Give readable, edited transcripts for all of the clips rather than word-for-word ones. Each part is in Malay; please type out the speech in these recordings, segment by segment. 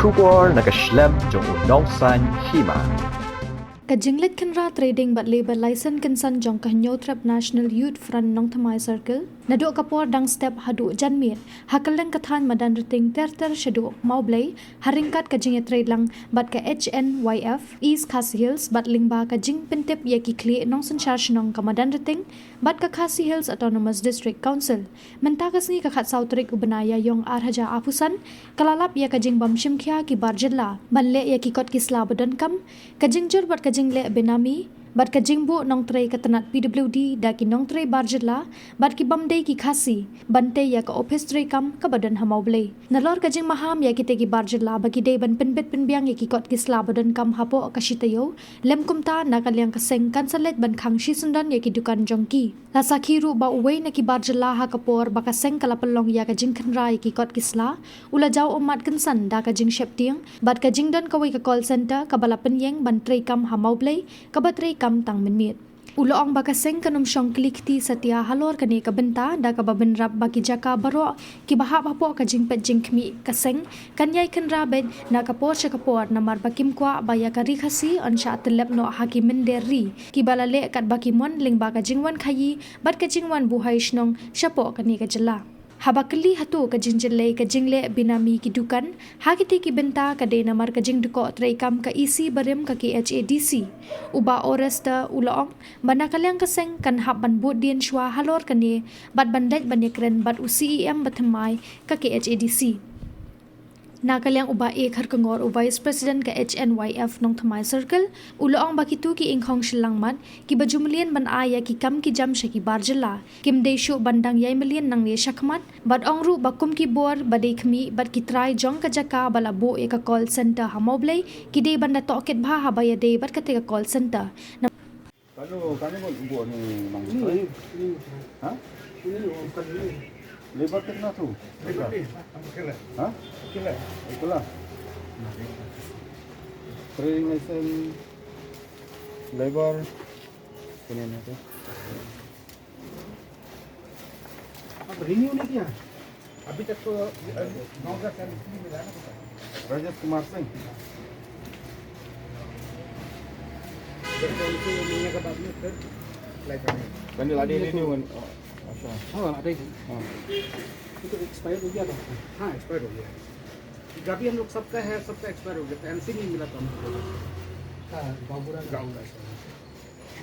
Shubor nakaslem jong unongsan hima. Kajinglit Kanra Trading but labor license kinsan jong kahnyo trap National Youth Front Nong Thamai Circle naduk kapor dang step hadu janmir hakaleng kathan madan riting ter shadu maublay haringkat kajing trade lang bat ka HNYF East Khasi Hills bat lingba kajing pintip yaki kli nong sanchar shnong ka madan riting bat ka Khasi Hills Autonomous District Council mentakas ni ka khat sautrik ubanaya yong arhaja apusan kalalap ya kajing bam shimkhya ki barjilla banle yaki kot kisla badan kam kajing jur bat kajing le benami bat kajing bu nong tray katanat PWD da ki nong tray barjilla bat ki bamdei ki khasi bante ya ka office tray kam ka badan hamau blei nalor kajing maham ya ki tegi barjilla bagi dei ban penbet penbiang ya ki kot ki sla badan kam hapo ka shitayo lem kumta na kalyang kaseng kansalet ban khang shi sundan ya ki dukan jongki la sakhiru ba uwei na ki barjilla ha kapor ba kaseng kala pelong ya kajing khanra ya ki kot ki sla ula jaw umat kansan da kajing sheptiang bat kajing dan kawai ka call center ka bala penyeng ban tray kam hamau blei ka bat tray kam tang minmit ulo ang bakaseng kanum syong klikti setia halor kani kabenta da ka babenrap bagi jaka baro ki bahap hapo kajing pejing kmi kaseng kanyai kanra bed na kapor sya kapor namar bakim kwa baya kari khasi ansha telep no hakimin deri ki balale kat bakimon ling ba kajing wan khayi bat kajing wan buhai shnong syapo kani kajela habakli hatu kajing jelle kajing le binami ki dukan hakiti ki benta kade namar kajing duko traikam ka isi barem ka ki HADC uba oresta ulong banakalyang kaseng kan hab ban bud dien shwa halor kani bat bandaj banyekren bat UCEM bathamai ka ki HADC nakalyang uba ek har kangor u vice president ka HNYF Nong Thamai Circle ulong bakitu ki ingkhong shilangmat ki bajumlian ban aya ki kam ki jam shaki barjala kim desho bandang yai million nang ne shakmat bat ongru bakum ki bor badekmi bat ki try jong ka jaka bala bo e ka call center hamoblei ki de banda toket bha habaya de bat ka te ka call center Kalau kami buat ni mang ini. Ha? Ini bukan ini. Lebar kena tu. Lebar. Ha? Okeylah. Itulah. Trading license lebar kena ni tu. अब रिन्यू नहीं किया अभी तक तो 9 साल इसमें मिला ना Rajesh Kumar Singh. फिर उनको मिलने के बाद में फिर अप्लाई करना Kan dia ada renew kan. Asha. हाँ आता ही Ha. तो एक्सपायर हो गया था हाँ एक्सपायर हो गया गाड़ी हम लोग सबका है सबका एक्सपायर हो गया था एनसी नहीं मिला था हमको हाँ बाबूरा गाँव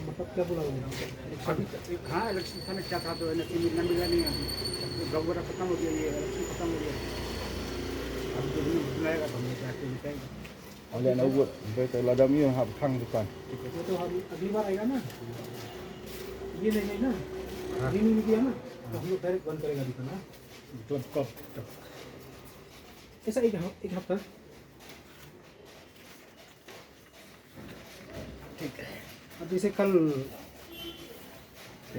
मतलब क्या बोला अभी हाँ इलेक्शन था ना क्या था तो एनसी मिलना मिला नहीं अभी गाँवरा खत्म हो गया ये इलेक्शन खत्म हो गया अब जो भी बुलाएगा तो हमने जाके बताएगा Oleh nak buat betul ada mi hab thang depan. वो तो अगली बार आएगा ना ये नहीं ना रिन्यू नहीं किया ना तो हम लोग डायरेक्ट बंद करेगा दुकान ना मतलब कब ऐसा एक हफ्ता ठीक है अब जैसे कल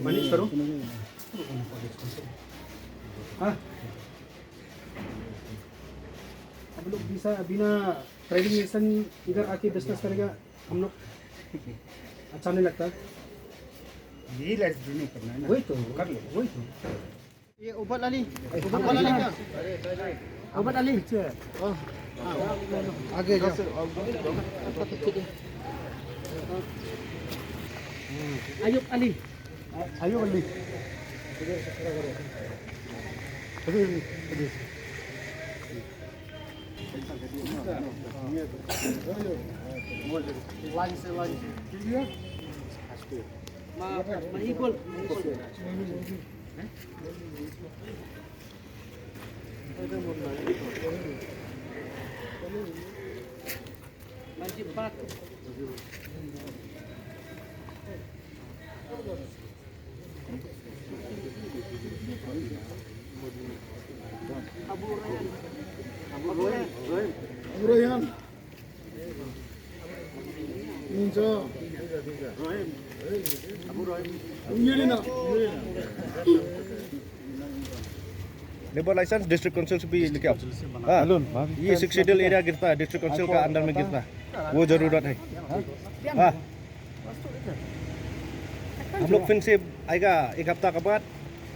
मैनेज करो हाँ हम लोग बिना ट्रेडिंग लेसन इधर आके बिजनेस करेगा हम लोग अच्छा नहीं लगता यही लाइफ नहीं करना है ना वही तो कर लो वही तो ये ऊपर डाली क्या ऊपर डाली आगे जाओ Ayub Ali Ayo beli. Line से लाइन इक्वल बात Abu Rayhan. Minta. Abu Rayhan. Yulina. Labour licence district council से भी लेके आओ। हाँ, ये सक्सेडियल एरिया गिरता है, डिस्ट्रिक्ट काउंसिल का अंडर में गिरता है, वो जरूरत है। हाँ, हम लोग फिर से आएगा एक हफ्ता के बाद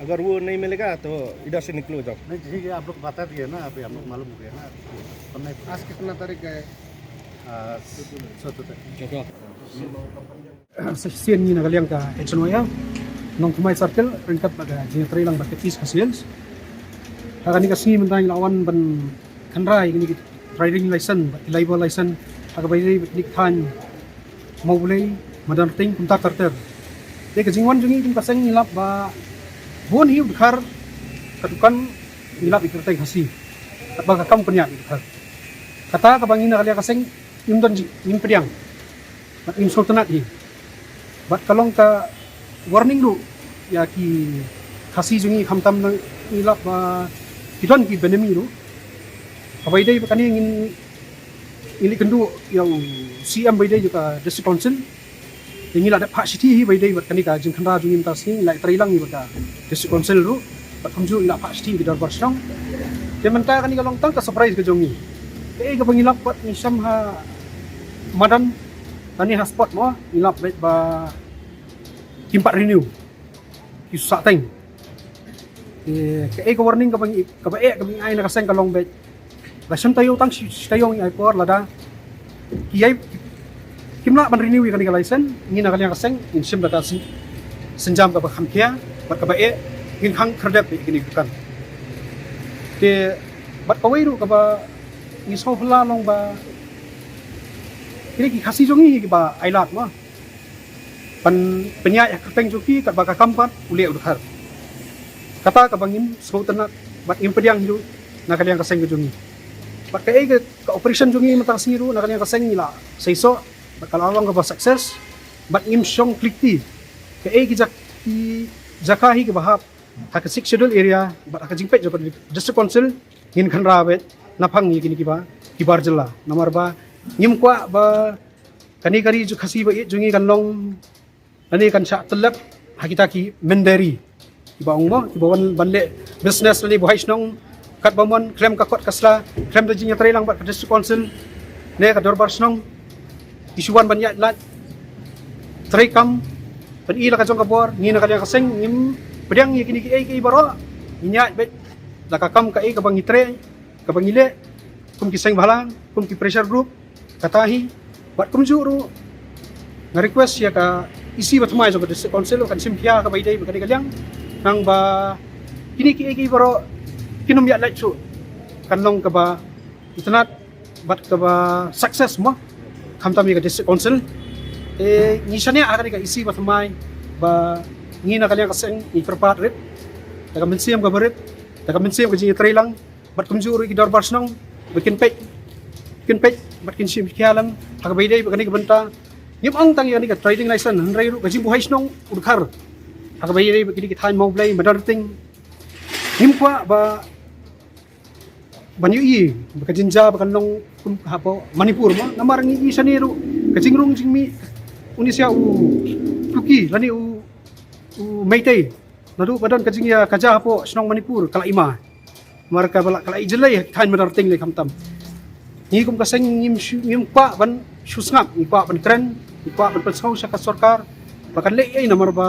अगर वो नहीं मिलेगा तो इधर से निकलो जाओ। नहीं ठीक है, आप लोग बता दिए ना, अभी आप लोग मालूम हो गया ना। तो मैं आज कितना तारीख है? 7 तारीख। Sesian ni nagaliang ka HNOya nong kumay circle ringkat baga jinatry lang bakit is kasils agani kasi mentang lawan ban kanrai ini driving license labor license agabay ni kan mau boleh madanting punta karter de kajingwan jungi kum kaseng nilap ba bon hiu khar kadukan nilap ikertai hasi baga kam penyak khar kata kabangin nagalia kaseng imdan im pediang mat im sultanat hi bat kalong ka warning lu ya ki khasi jungi khamtam nang ilap ba kidon ki benemi lu abai dai bakani ngin ini kendu yang CM bai dai juga district council ingin ada pak city hi bai dai bakani ka jing khandra jungi tas ni lai trilang ni baka district council lu bat kamju ila pak city bidar barsang de menta kani kalong tang ka surprise ke jongi ka pangilap bat ni samha madan tani hotspot mo ilap bet ba kimpat renew kisak teng ke warning ka ba ai na kaseng kalong bet rasam tayo tang tayong ai por lada kiyai kimla ban renew kan ka license ngin ka kaseng in sim data senjam ka ba khamkia bat ka ba ngin khang kredep ini bukan te bat pawai ru ka ba ni so hla long ba ini ki khasi jongi ki ba ailat mo pan penyak kerteng joki kat baka kampat uliak udhar kata ka bangin so tanak bat impediang ju nakaliang kaseng ke jongi bat ka ka operation jongi matang siru nakaliang kaseng nila saiso bat kalawang ka ba success bat im syong klikti ka ki jakahi ke bahap ha ka 6 schedule area bat ka jingpet jo district council ngin khan rawet napang ni kini ki ba kibar jela nomor ba ngim kwa ba kani kari ju khasi ba jungi kanlong ani kan sya telap hakita ki menderi iba ongmo ibawan bande business ni buhai snong kat bamon krem ka kot kasla krem da jinya lang bat district council ne ka dorbar snong isuan banyak lat tray kam pan ila ka jong ka bor ngina ka kaseng ngim pedang ye kini ki baro nya bet la ka kam ka ka bangitre ka bangile kum ki seng balang kum ki pressure group katahi bat kum juru nga request ya ka isi batmai so district council kan simpia ka baidai bakani kalyang nang ba kini ki baro kinum ya lai chu kanlong ka ba itanat bat ka ba success mo khamtami ka district council ni shania akani ka isi batmai ba ngina kalyang kaseng ni perpat rit daga mensiam ka barit daga mensiam ka jingi lang bat kum juru ki dorbar snong bikin pek bat kin sim kialang ha ka baidai bakani ka benta ngim ang tang yani ka trading license hanrai ru gajim buhai snong udkhar ha bai re kini ki thain mau blai madar ting ngim kwa ba banyu i ba jinja ba kanong hapo manipur mo namar ngi saniru kajingrung jingmi unisia u kuki lani u meitei nadu badan kajingya kaja hapo snong manipur kala ima marka bala kala ijelai thain madar ting le khamtam ni kum kaseng ngim kwa ban susngap ipa ban kren ipa ban pesau sa sarkar bakan le ay namar ba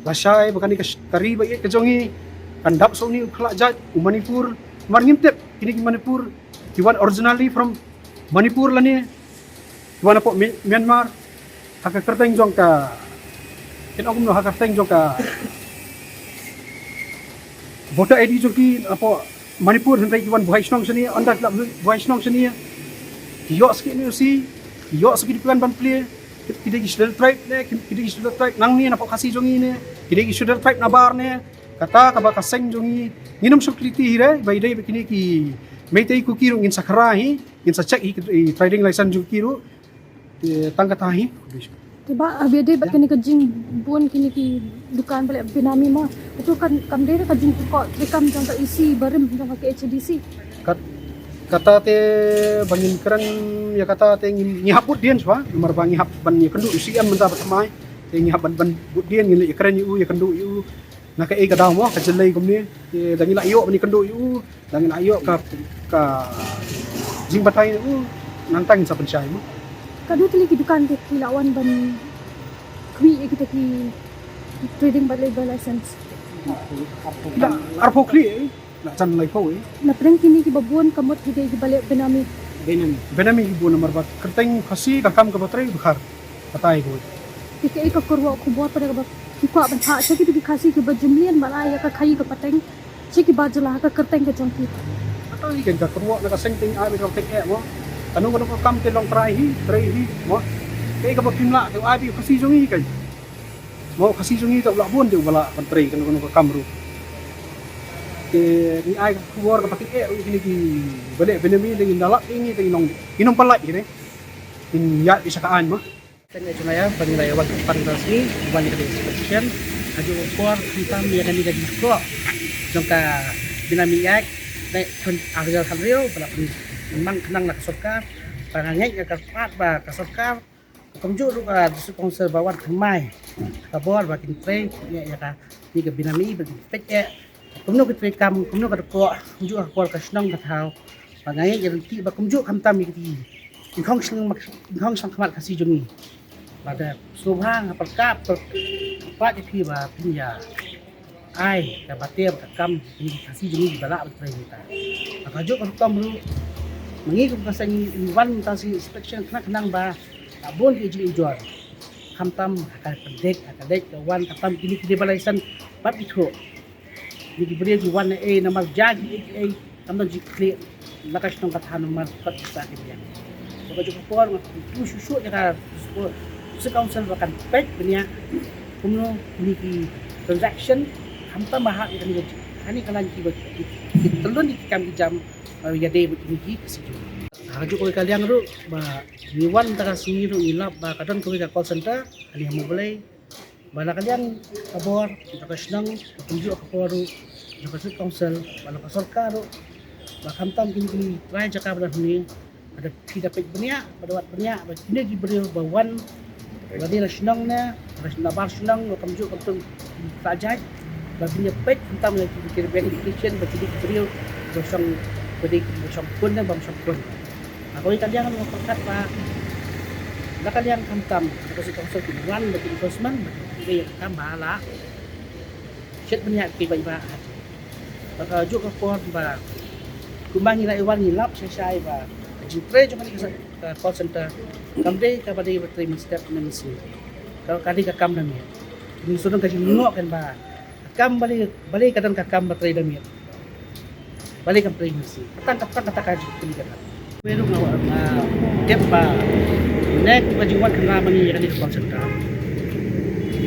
lasai bakan ni kari ba ke jongi kandap so ni khla jat manipur mar ngimtep kini ki manipur kiwan originally from manipur lani kiwan po Myanmar haka kerteng jong ka kinogum no haka kerteng jong ka voter ID joki apo manipur hentai kiwan buhai snong sini andat la buhai snong sini yo ski ni si yo ski di ban pli kide ki student tribe ne kide ki student tribe nang ni na po kasi jongi ne kide ki student tribe na bar ne kata ka ba kaseng jongi nginum sukliti hire bai dai kini ki meitei ku kiru ngin sakrahi ngin sa check trading license ju kiru tangkatahi tiba abede bat kini kajing buon kini ki dukan balik binami mo itu kan kamdere kajing ko rekam jang ka isi barim jang ka HDC kata te bangin keren ya kata te ngihaput dien swa nomor bangi hap ban ni kendu usian menta pertamai te ngihap ban but dien ngile keren yu ya kendu yu na ka ka daw mo ka jelai kumni te dangila iyo ni kendu yu dangila iyo ka jing batai yu nantang sa pensay mo kadu tili ki dukan ke kilawan ban kwi kita ki trading balik license Tidak, arpo kli, nak can lay po Napreng kini kibabuan kamot higay gibalik benami. Benami ibu nomor bat kerteng kasi kakam ke baterai bekar patay ko. Kiki ka kurwa ko buat pada kabak. Kikwa ban ha sagi di kasi ki bajumlian balaya ka khayi ka pateng. Sigi bajula ka kerteng ka jongki. Atau ikan ka kurwa na kasengting abi ka tek mo. Ano ko kam ke long try mo. Kay ka bakimla ke abi kasi jongi kay. Mo kasi jongi ta ulabon de bala baterai kan ko kamru. Ke ni ai kurwa ka patik ini ki balik benami dengan dalak ini dengan inom palai ini. In ya isa kaan mo. Tanya Junaya, Bangilaya Wag Pantasmi, Bani Kali Inspection, Aju Upor, Hitam, Yang Kami Gadi Kok, Jongka Binami Yak, Nek Kun Ariel Halrio, Balapun Memang Kenang Nak Sokar, Panangnya Yakar Pat Ba Kasokar, Komju Luka Disu Konsel Bawan Kemai, Kabor Bakin Trey, Yaka Tiga Binami, Bakin Pek, Kumno Kitri Kam, Kumno Kadako, Komju Akor Kasnong Katau, Panangnya Yaranti Bakumju Kamtam Yaki, Inkong Sang Kamat Kasih Jumi. Pada subhang perkap pak jadi bah punya ai kabatir kakam indikasi jenis balak berperintah. Maka juga kalau kamu mengikut kesan iwan tasi inspection kenang bah abon ijil ijual hamtam akan pendek kawan katam kini kini balaisan pat itu ini diberi iwan nama jadi kamu jikli lakas nong katahan nomor pat saat ini. Maka juga kuar itu susu jika si council bahkan pek punya kumno niki transaction hamta mahal ikan gaji hani kalan ki telun di kami jam ya deh niki kesitu haju ko kalian ru ba niwan ta siniru ilap ba kadon ko ka call center ani mo boleh bala kalian kabor kita senang tunjuk ka poru juga si council bala ka sarkar ba hamtam kini try jaka bala ni ada tidak pek banyak pada waktu banyak ini diberi bawan Bagi nasional na, nabar senang, kamju kamtung tajaj, bagi nyepet, entam lagi bikin verification, bagi diberi bosong, bagi bosong pun dan bosong pun. Aku ini kalian mau perkat pak, nak kalian kamtam, kasih konsol kibuan, bagi enforcement, bagi kam bala, set banyak tiba-tiba. Maka juga pun pak, kumangi lai wan ngilap saya pak. Jintre cuma di call center kamde ka bade berterima step na misi kalau kali ka kam nami ini sudah kasi nuno kan ba kam balik kadang ka kam batray dami balik kam terima misi tangkap kata ka jik kan pero nga get ba nek bajuan kana mani kali call center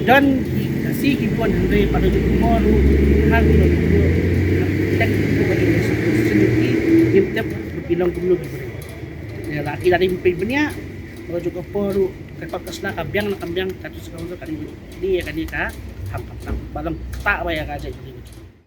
dan kasi kibuan hande pada mo kan tek ko balik sini intep bilang gumlo gibre ya laki dari mimpi banyak kalau juga poru kepak kesna kambiang na kambiang katus kamu kali dia kan dia hampam balang tak bayar aja jadi